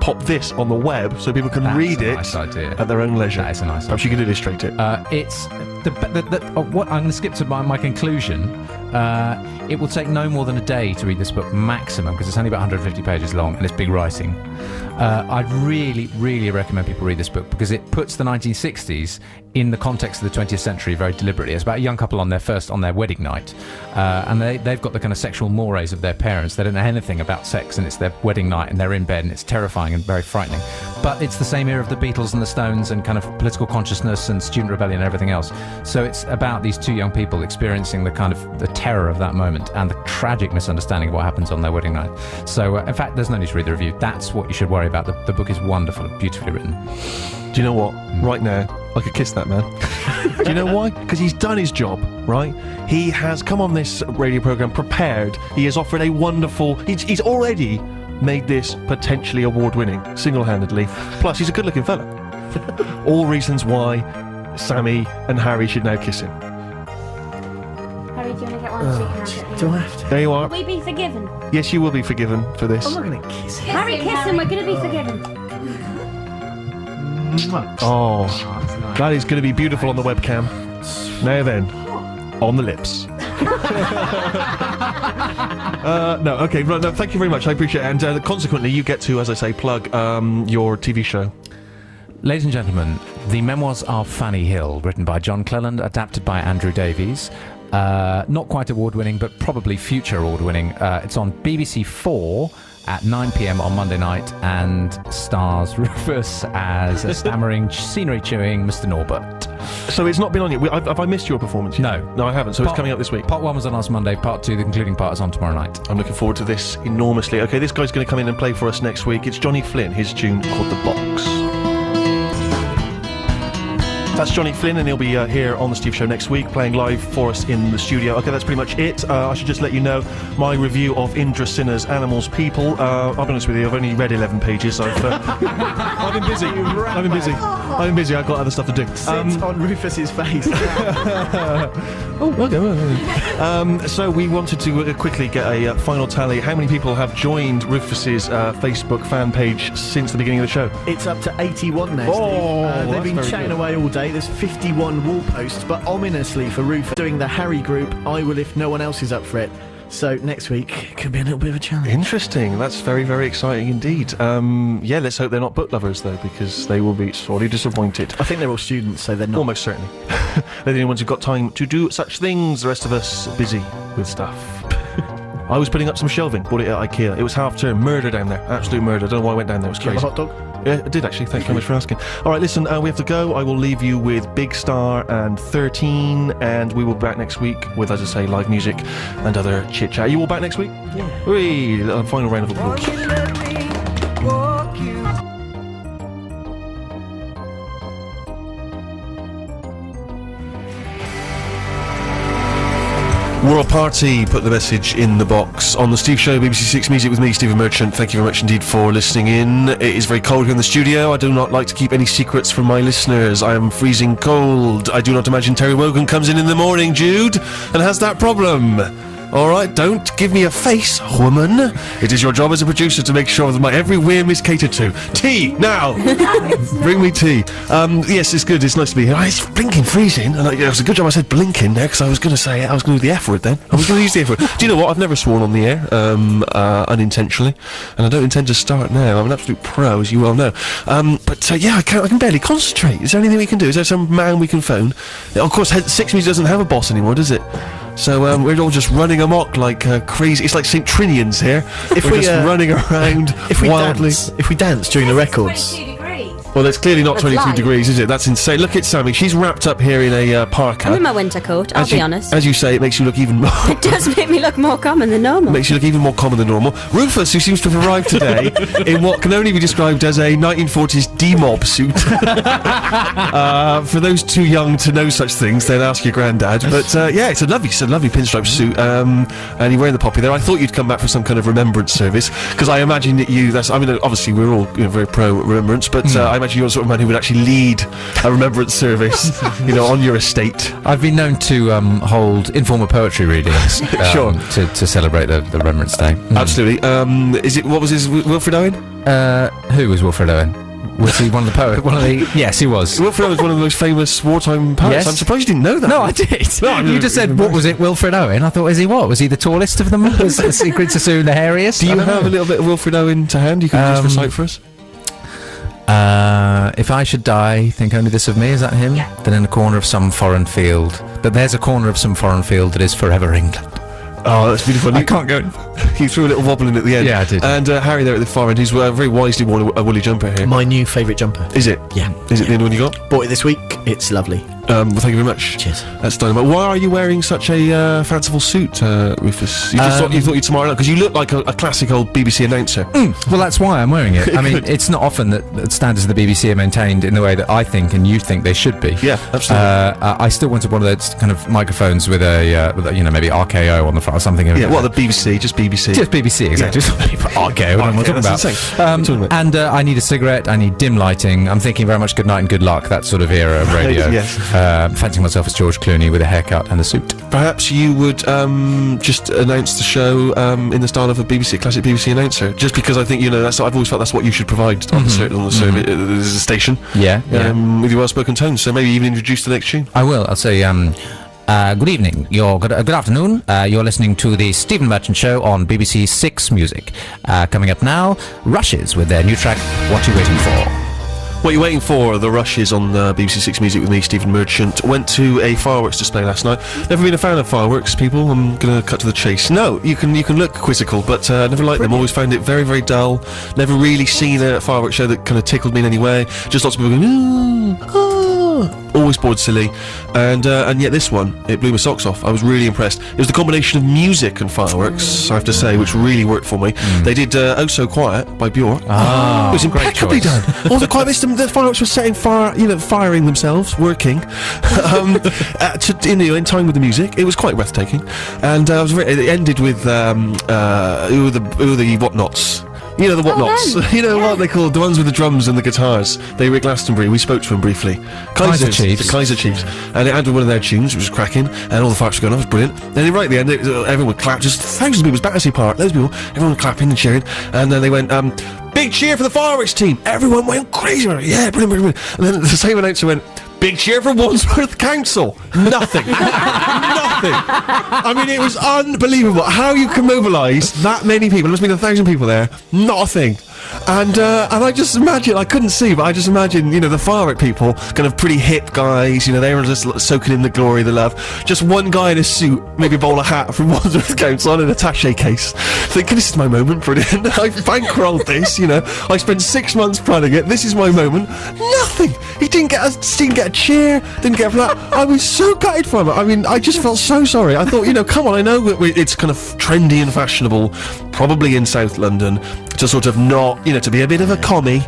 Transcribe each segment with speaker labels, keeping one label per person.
Speaker 1: pop this on the web so people can read it at their own leisure.
Speaker 2: That is a nice idea.
Speaker 1: Perhaps you could illustrate it.
Speaker 2: It's what I'm going to skip to my conclusion. It will take no more than a day to read this book maximum, because it's only about 150 pages long and it's big writing. I'd really, really recommend people read this book because it puts the 1960s in the context of the 20th century very deliberately. It's about a young couple on their wedding night, and they've got the kind of sexual mores of their parents. They don't know anything about sex, and it's their wedding night and they're in bed, and it's terrifying and very frightening. But it's the same era of the Beatles and the Stones and kind of political consciousness and student rebellion and everything else. So it's about these two young people experiencing the kind of the terror of that moment and the tragic misunderstanding of what happens on their wedding night. So in fact, there's no need to read the review. That's what you should worry about. The book is wonderful, beautifully written.
Speaker 1: Do you know what? Right now, I could kiss that man. Do you know why? Because he's done his job, right? He has come on this radio programme prepared. He has offered a wonderful... He's already made this potentially award-winning, single-handedly. Plus, he's a good-looking fella. All reasons why Sammy and Harry should now kiss him.
Speaker 3: Harry, do you want to get one sheet?
Speaker 1: Do I have to? There you are.
Speaker 3: Will we be forgiven?
Speaker 1: Yes, you will be forgiven for this.
Speaker 4: I'm not going to kiss him.
Speaker 3: Harry, kiss him. We're going to be forgiven.
Speaker 1: Oh, that is going to be beautiful on the webcam. Now then, on the lips. No, okay, right, no, thank you very much, I appreciate it. And consequently, you get to, as I say, plug your TV show.
Speaker 2: Ladies and gentlemen, The Memoirs of Fanny Hill, written by John Cleland, adapted by Andrew Davies. Not quite award-winning, but probably future award-winning. It's on BBC 4 at 9 p.m. on Monday night, and stars Rufus as a stammering, scenery-chewing Mr. Norbert.
Speaker 1: So it's not been on yet. Have I missed your performance yet?
Speaker 2: No.
Speaker 1: No, I haven't. So it's coming up this week.
Speaker 2: Part 1 was on last Monday, Part 2, the concluding part, is on tomorrow night.
Speaker 1: I'm looking forward to this enormously. Okay, this guy's going to come in and play for us next week. It's Johnny Flynn, his tune called The Box. That's Johnny Flynn, and he'll be here on the Steve Show next week, playing live for us in the studio. Okay, that's pretty much it. I should just let you know my review of Indra Sinner's Animals People. I'll be honest with you, I've only read 11 pages. I've been busy. I've been busy. I've got other stuff to do.
Speaker 4: Sit on Rufus's face.
Speaker 1: Oh, okay. So we wanted to quickly get a final tally. How many people have joined Rufus's Facebook fan page since the beginning of the show?
Speaker 4: It's up to 81 now, Steve. They've been chatting away all day. There's 51 wall posts, but ominously for Rufus doing the Harry group, I will if no one else is up for it. So next week could be a little bit of a challenge.
Speaker 1: Interesting. That's very, very exciting indeed. Yeah, let's hope they're not book lovers though, because they will be sorely disappointed.
Speaker 4: I think they're all students, so they're not.
Speaker 1: Almost certainly. They're the only ones who've got time to do such things. The rest of us busy with stuff. I was putting up some shelving, bought it at IKEA. It was half term, murder down there, absolute murder. I don't know why I went down there, it was crazy.
Speaker 4: Did you have a hot dog?
Speaker 1: Yeah, I did actually, thank you very much for asking. Alright, listen, we have to go. I will leave you with Big Star and 13, and we will be back next week with, as I say, live music and other chit-chat. Are you all back next week?
Speaker 4: Yeah.
Speaker 1: Whee! Final round of applause. World Party put the message in the box on the Steve Show, BBC Six Music with me, Stephen Merchant. Thank you very much indeed for listening in. It is very cold here in the studio. I do not like to keep any secrets from my listeners. I am freezing cold. I do not imagine Terry Wogan comes in the morning, Jude, and has that problem. Alright, don't give me a face, woman. It is your job as a producer to make sure that my every whim is catered to. Tea, now! Bring me tea. Yes, it's good, it's nice to be here. It's blinking freezing, and it was a good job I said blinking there, because I was going to say it, I was going to do the F word then. I was going to use the F word. Do you know what, I've never sworn on the air, unintentionally, and I don't intend to start now. I'm an absolute pro, as you well know. Yeah, I can barely concentrate. Is there anything we can do? Is there some man we can phone? Of course, Six Music doesn't have a boss anymore, does it? So we're all just running amok like crazy. It's like St. Trinian's here. We're just running around wildly.
Speaker 4: If we dance during the records.
Speaker 1: Well, it's clearly not 22 degrees, is it? That's insane. Look at Sammy. She's wrapped up here in a parka.
Speaker 5: I'm in my winter coat, I'll be honest.
Speaker 1: As you say, it makes you look even more...
Speaker 5: It does make me look more common than normal.
Speaker 1: Makes you look even more common than normal. Rufus, who seems to have arrived today in what can only be described as a 1940s D-mob suit. For those too young to know such things, then ask your granddad. But yeah, it's a lovely pinstripe suit. And you're wearing the poppy there. I thought you'd come back for some kind of remembrance service, because I imagine that obviously we're all very pro remembrance, but I imagine you're the sort of man who would actually lead a remembrance service, on your estate.
Speaker 2: I've been known to hold informal poetry readings
Speaker 1: Sure.
Speaker 2: to celebrate the Remembrance Day.
Speaker 1: Absolutely. What was his Wilfred Owen?
Speaker 2: Who was Wilfred Owen? Was he one of the poets? Yes, he was.
Speaker 1: Wilfred Owen was one of the most famous wartime poets.
Speaker 2: Yes.
Speaker 1: I'm surprised you didn't know that.
Speaker 2: No, I did. You just said, what was it, Wilfred Owen? I thought, is he what? Was he the tallest of them? Was Secret to Sue the hairiest?
Speaker 1: Do you have a little bit of Wilfred Owen to hand? You can just recite for us?
Speaker 2: If I should die, think only this of me, is that him?
Speaker 3: Yeah.
Speaker 2: Then in a corner of some foreign field. But there's a corner of some foreign field that is forever England.
Speaker 1: Oh, that's beautiful.
Speaker 2: I can't go.
Speaker 1: He threw a little wobble in at the end.
Speaker 2: Yeah, I did.
Speaker 1: And Harry there at the far end, who's very wisely worn a woolly jumper here.
Speaker 4: My new favourite jumper.
Speaker 1: Is it?
Speaker 4: Yeah.
Speaker 1: Is it the only one you got?
Speaker 4: Bought it this week. It's lovely.
Speaker 1: Well, thank you very much.
Speaker 4: Cheers.
Speaker 1: That's dynamite. Why are you wearing such a fanciful suit, Rufus? You just thought you'd smart because you look like a classic old BBC announcer.
Speaker 2: Well, that's why I'm wearing it. I mean, it's not often that standards of the BBC are maintained in the way that I think and you think they should be.
Speaker 1: Yeah, absolutely.
Speaker 2: I still wanted one of those kind of microphones with a maybe RKO on the front or something.
Speaker 1: Yeah, what, the BBC? Just BBC?
Speaker 2: Just BBC, exactly.
Speaker 1: Yeah.
Speaker 2: RKO, what am I talking about? And I need a cigarette, I need dim lighting. I'm thinking very much good night and good luck, that sort of era of radio.
Speaker 1: Yes.
Speaker 2: Fancying myself as George Clooney with a haircut and a suit.
Speaker 1: Perhaps you would just announce the show in the style of a classic BBC announcer, just because I think I've always felt that's what you should provide on the station.
Speaker 2: Yeah.
Speaker 1: With your well-spoken tones. So maybe even introduce the next tune.
Speaker 2: I will. I'll say. Good evening. Good afternoon. You're listening to the Stephen Merchant Show on BBC Six Music. Coming up now, Rushes with their new track, What You Waiting For.
Speaker 1: What you're waiting for, the Rushes on BBC Six Music with me, Stephen Merchant. Went to a fireworks display last night. Never been a fan of fireworks, people. I'm going to cut to the chase. No, you can look quizzical, but never liked them. Always found it very, very dull. Never really seen a fireworks show that kind of tickled me in any way. Just lots of people going, always bored silly. And yet this one, it blew my socks off. I was really impressed. It was the combination of music and fireworks, I have to say, which really worked for me. They did Oh So Quiet by Björk. It was impeccably done. All the quiet, the fireworks were setting fire, firing themselves, working, in time with the music. It was quite breathtaking, and it ended with who are the whatnots. The whatnots. What they called the ones with the drums and the guitars. They were at Glastonbury. We spoke to them briefly.
Speaker 2: Kaiser Chiefs.
Speaker 1: The Kaiser Chiefs, and it ended one of their tunes, which was cracking, and all the fireworks were going off. It was brilliant. Then right at the end, everyone would clap. Just thousands of people. It was Battersea Park. Loads of people. Everyone clapping and cheering, and then they went. Big cheer for the fireworks team! Everyone went crazy. Yeah, brilliant. And then the same announcer went, big cheer for Wandsworth Council! Nothing. Nothing. I mean, it was unbelievable how you can mobilise that many people. There must have been 1,000 people there. Not a thing. And I just imagine, I couldn't see, but I just imagine, the firework people, kind of pretty hip guys, they were just soaking in the glory, the love. Just one guy in a suit, maybe a bowler hat from Wandsworth Council on an attaché case. Thinking, this is my moment, brilliant. I bankrolled this, I spent 6 months planning it. This is my moment. Nothing. He didn't get a cheer, didn't get a flat. I was so gutted from it. I mean, I just felt so sorry. I thought, come on, I know it's kind of trendy and fashionable, probably in South London, to sort of not, to be a bit of a commie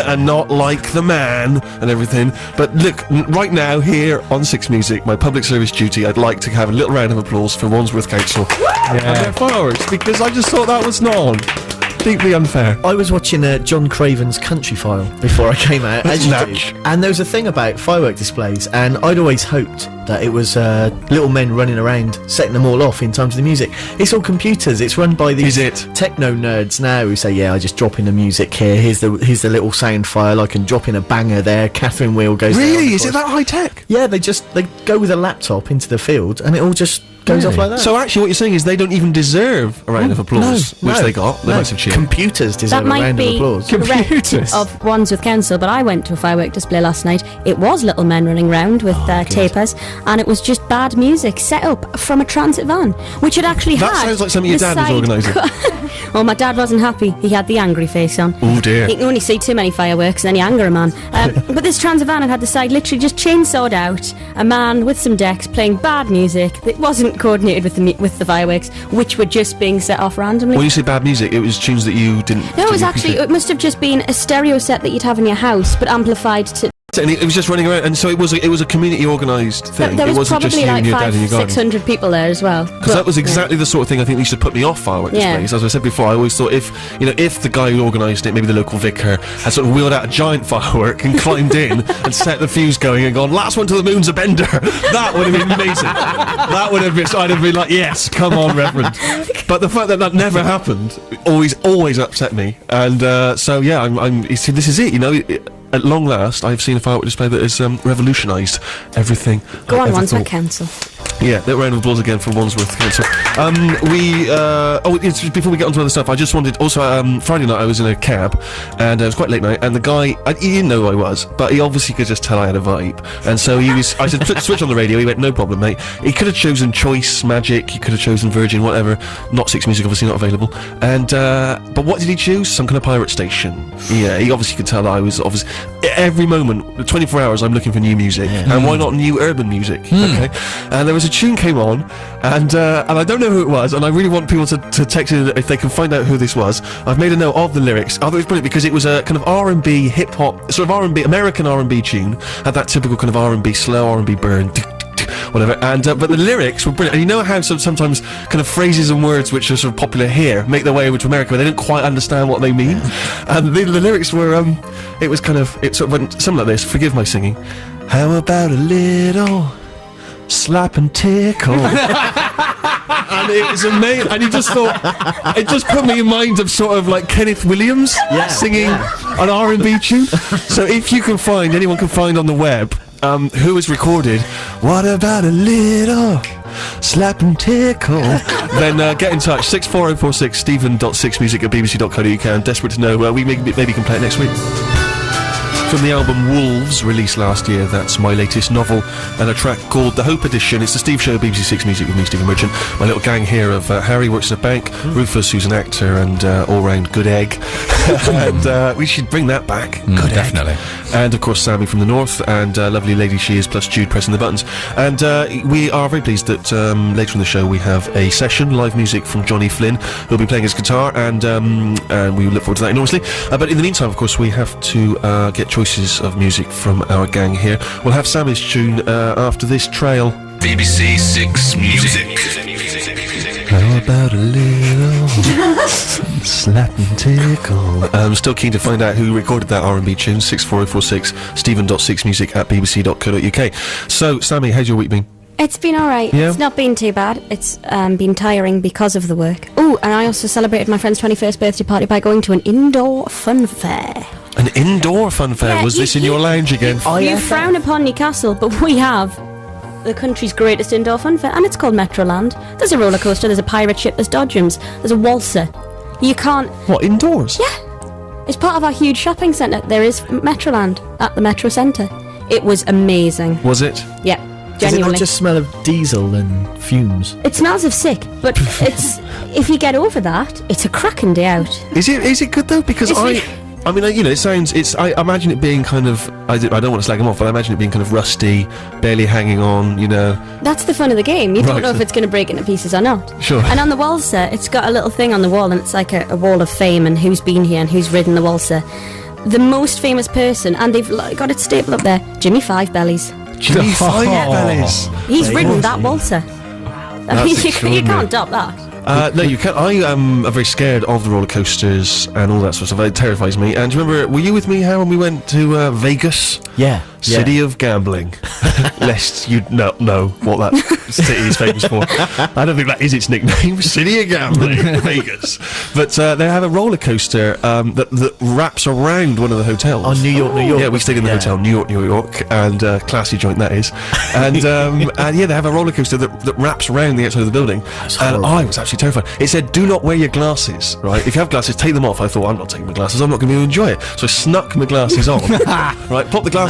Speaker 1: and not like the man and everything. But look, right now here on Six Music, my public service duty, I'd like to have a little round of applause for Wandsworth Council and their fireworks, because I just thought that was not on. Deeply unfair.
Speaker 4: I was watching John Craven's Country File before I came out, as you do. And there was a thing about firework displays, and I'd always hoped that it was little men running around setting them all off in time to the music. It's all computers. It's run by these techno nerds now who say, I just drop in the music here. Here's the little sound file. I can drop in a banger there. Catherine Wheel goes.
Speaker 1: Really? Is it that high tech?
Speaker 4: Yeah, they go with a laptop into the field, and it all just goes off like that.
Speaker 1: So actually what you're saying is they don't even deserve a round of applause, which they got. The massive cheer.
Speaker 4: Computers deserve a round of applause.
Speaker 5: Computers of Wandsworth Council, but I went to a firework display last night. It was little men running around with tapers, and it was just bad music set up from a transit van, which had actually
Speaker 1: That sounds like something your dad was organising.
Speaker 5: Well, my dad wasn't happy. He had the angry face on.
Speaker 1: Oh dear.
Speaker 5: You can only see too many fireworks and then you anger a man. But this transit van had the side literally just chainsawed out. A man with some decks playing bad music that wasn't coordinated with the fireworks, which were just being set off randomly.
Speaker 1: When you say bad music, it was tunes that you didn't...
Speaker 5: No, it was actually... It must have just been a stereo set that you'd have in your house, but amplified to
Speaker 1: And it was just running around, and so it was a community organised thing.
Speaker 5: There
Speaker 1: it
Speaker 5: was
Speaker 1: wasn't just
Speaker 5: probably
Speaker 1: you
Speaker 5: like
Speaker 1: and your dad in your garden.
Speaker 5: 600 people there as well.
Speaker 1: Because that was exactly the sort of thing I think used to put me off firework displays. As I said before, I always thought if the guy who organised it, maybe the local vicar, had sort of wheeled out a giant firework and climbed in and set the fuse going and gone, last one to the moon's a bender. That would have been amazing. That would have been. I'd have been like, yes, come on, Reverend. But the fact that never happened always upset me. And so yeah, you see, this is it. At long last, I've seen a firework display that has revolutionised everything.
Speaker 5: Go on, Wandsworth Council.
Speaker 1: Yeah, that round of applause again for Wandsworth Council. Before we get on to other stuff, I just wanted, also, Friday night I was in a cab, and it was quite late night, and the guy, he didn't know who I was, but he obviously could just tell I had a vibe, and so I said, switch on the radio, he went, no problem, mate. He could have chosen Choice, Magic, he could have chosen Virgin, whatever, not Six Music, obviously not available, and, but what did he choose? Some kind of pirate station. Yeah, he obviously could tell that I was, obviously, every moment, 24 hours, I'm looking for new music, and why not new urban music, okay? And there was a tune came on, and I don't know who it was, and I really want people to text in if they can find out who this was. I've made a note of the lyrics. I thought it was brilliant because it was a kind of R&B, hip-hop, sort of R&B, American R&B tune, had that typical kind of R&B, slow R&B burn, whatever, and but the lyrics were brilliant. And you know how sometimes kind of phrases and words which are sort of popular here make their way over to America, but they don't quite understand what they mean. And the lyrics were, it sort of went something like this. Forgive my singing. How about a little slap and tickle? And it was amazing. And you just thought, it just put me in mind of sort of like Kenneth Williams singing an R&B tune. So if anyone can find on the web who has recorded What About a Little Slap and Tickle, then get in touch. 64046 stephen.sixmusic@bbc.co.uk. I'm desperate to know we maybe can play it next week. From the album Wolves, released last year, that's my latest novel, and a track called The Hope Edition. It's the Steve Show, BBC Six Music with me, Stephen Merchant. My little gang here of Harry works in a bank, Rufus, who's an actor and all-round good egg, and we should bring that back. Good
Speaker 2: definitely.
Speaker 1: egg. And of course Sammy from the north, and lovely lady she is, plus Jude pressing the buttons. And we are very pleased that later in the show we have a session, live music from Johnny Flynn, who'll be playing his guitar, and we look forward to that enormously. But in the meantime, of course, we have to get choices of music from our gang here. We'll have Sammy's tune after this trail.
Speaker 6: BBC Six Music.
Speaker 1: How about a little slap and tickle? I'm still keen to find out who recorded that R&B tune. 64046 stephen.sixmusic@bbc.co.uk. So, Sammy, how's your week been?
Speaker 5: It's been alright.
Speaker 1: Yeah?
Speaker 5: It's not been too bad. It's been tiring because of the work. Oh, and I also celebrated my friend's 21st birthday party by going to an indoor fun fair.
Speaker 1: An indoor fun fair?
Speaker 5: Yeah,
Speaker 1: Was this in your lounge again?
Speaker 5: You frown upon Newcastle, but we have the country's greatest indoor fun fair, and it's called Metroland. There's a roller coaster, there's a pirate ship, there's dodgems, there's a waltzer. You can't...
Speaker 1: What, indoors?
Speaker 5: Yeah. It's part of our huge shopping centre. There is Metroland at the Metro Centre. It was amazing.
Speaker 1: Was it?
Speaker 5: Yeah,
Speaker 4: Does it
Speaker 5: genuinely.
Speaker 4: not just smell of diesel and fumes?
Speaker 5: It smells of sick, but it's... If you get over that, it's a cracking day out.
Speaker 1: Is it good though? Because I mean, it sounds. I imagine it being kind of. I don't want to slag them off, but I imagine it being kind of rusty, barely hanging on.
Speaker 5: That's the fun of the game. You don't
Speaker 1: Right.
Speaker 5: know if it's going to break into pieces or not.
Speaker 1: Sure.
Speaker 5: And on the waltzer, it's got a little thing on the wall, and it's like a wall of fame and who's been here and who's ridden the waltzer. The most famous person, and they've got it stapled up there, Jimmy Five Bellies.
Speaker 1: Jimmy Five Bellies.
Speaker 5: He's ridden that waltzer. I mean, you
Speaker 1: extraordinary.
Speaker 5: can't top that.
Speaker 1: No, you can't. I am very scared of the roller coasters and all that sort of stuff. It terrifies me. And do you remember? Were you with me, How when we went to Vegas?
Speaker 4: Yeah.
Speaker 1: City of gambling. Lest you know what that city is famous for. I don't think that is its nickname. City of gambling, Vegas. But they have a roller coaster that wraps around one of the hotels.
Speaker 4: On New York, New York.
Speaker 1: Yeah, we stayed in the hotel, New York, and classy joint that is. And yeah, they have a roller coaster that wraps around the outside of the building. And I was actually terrified. It said, "Do not wear your glasses." Right? If you have glasses, take them off. I thought, I'm not taking my glasses. I'm not going to be able to enjoy it. So I snuck my glasses on. Right? Popped the glasses